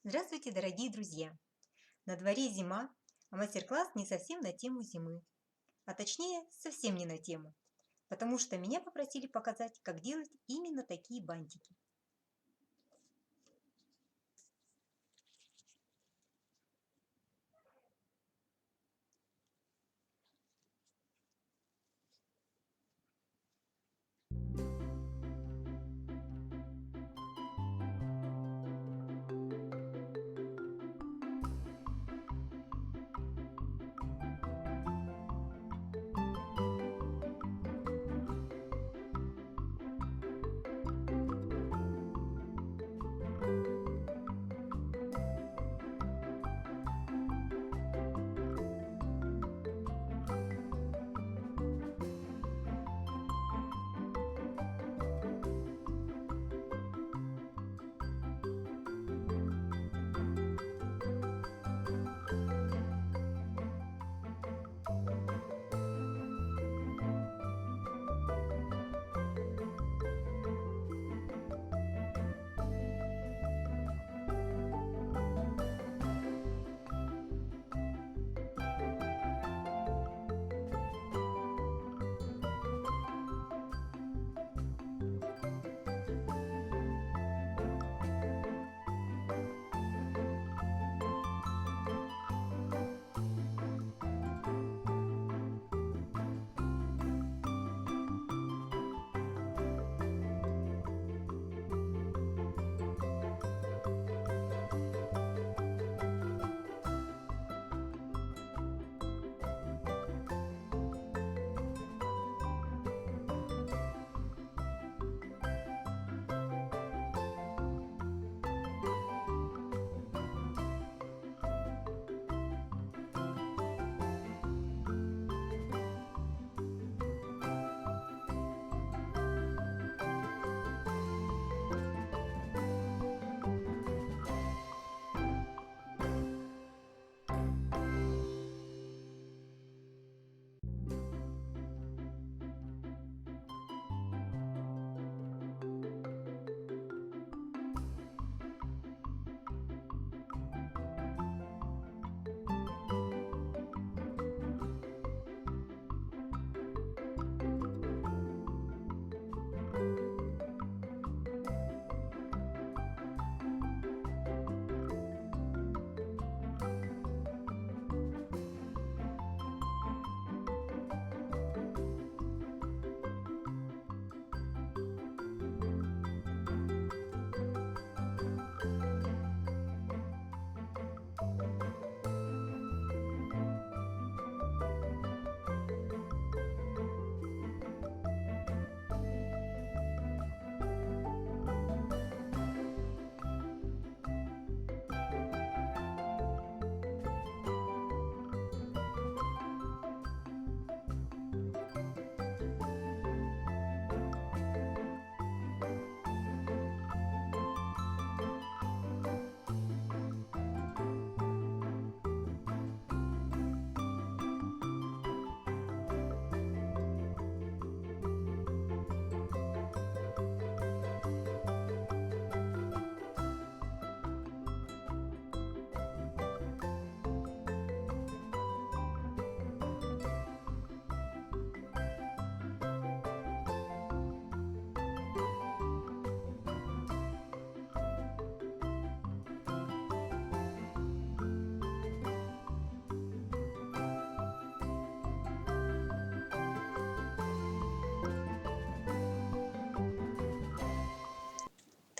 Здравствуйте, дорогие друзья! На дворе зима, а мастер-класс не совсем на тему зимы, а точнее совсем не на тему, потому что меня попросили показать, как делать именно такие бантики.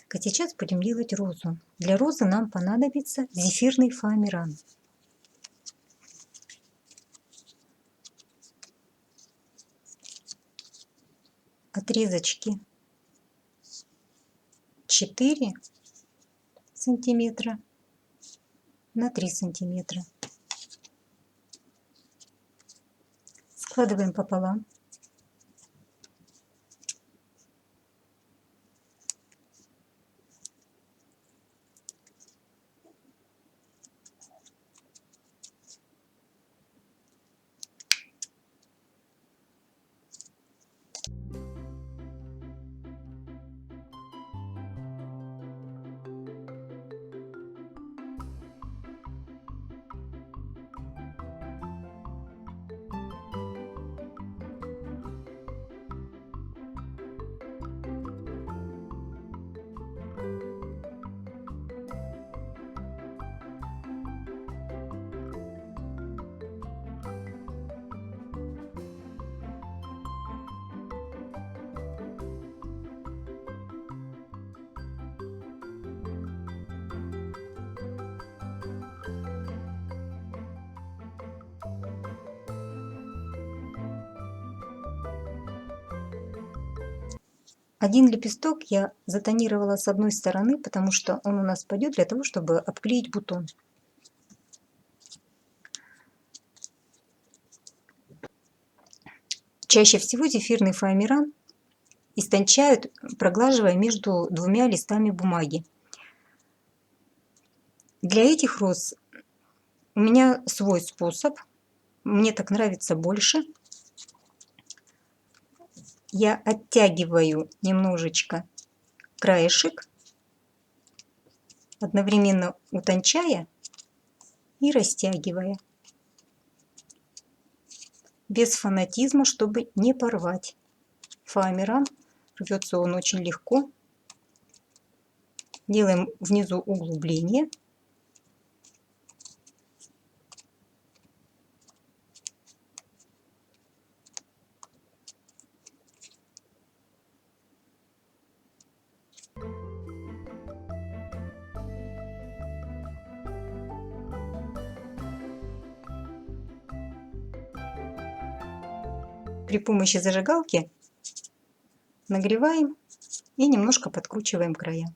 Так, а сейчас будем делать розу. Для розы нам понадобится зефирный фоамиран. Отрезочки 4 сантиметра на 3 сантиметра. Складываем пополам. Один лепесток я затонировала с одной стороны, потому что он у нас пойдет для того, чтобы обклеить бутон. Чаще всего зефирный фоамиран истончают, проглаживая между двумя листами бумаги. Для этих роз у меня свой способ. Мне так нравится больше. Я оттягиваю немножечко краешек, одновременно утончая и растягивая. Без фанатизма, чтобы не порвать. Фоамиран, рвется он очень легко. Делаем внизу углубление. При помощи зажигалки нагреваем и немножко подкручиваем края.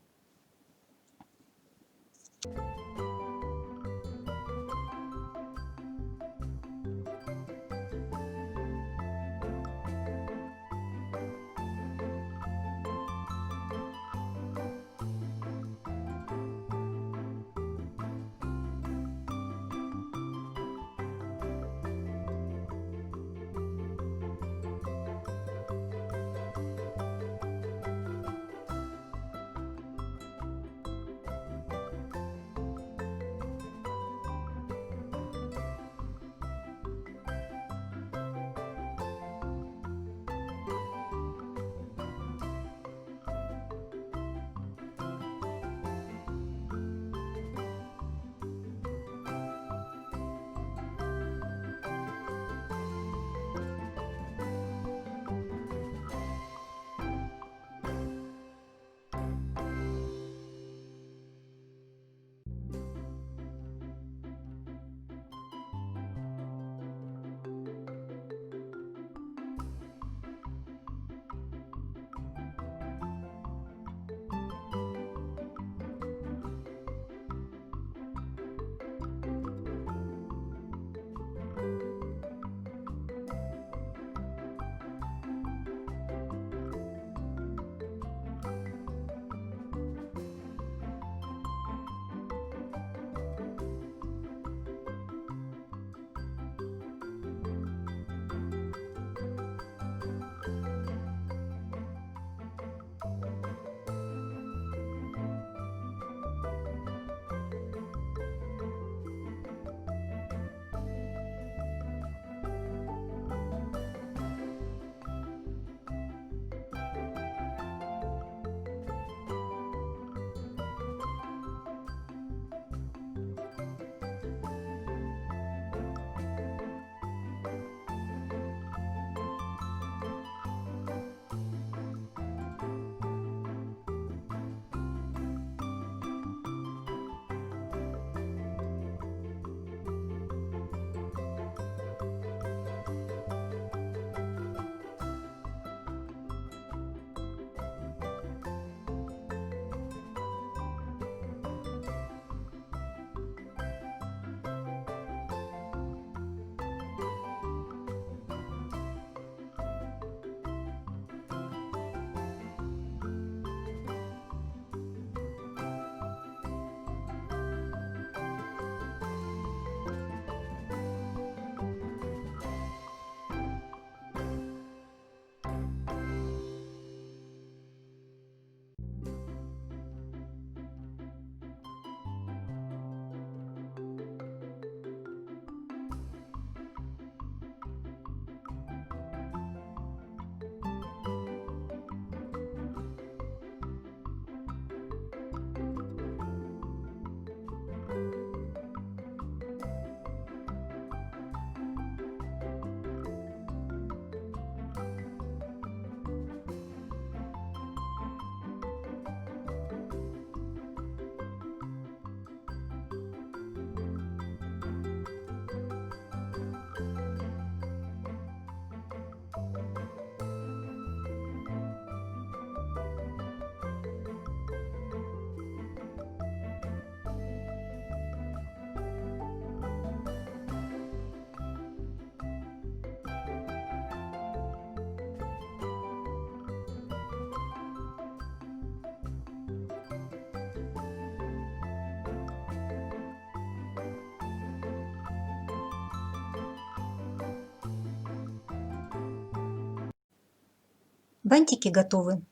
Бантики готовы.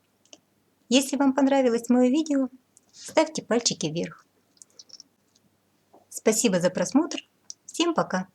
Если вам понравилось мое видео, ставьте пальчики вверх. Спасибо за просмотр. Всем пока!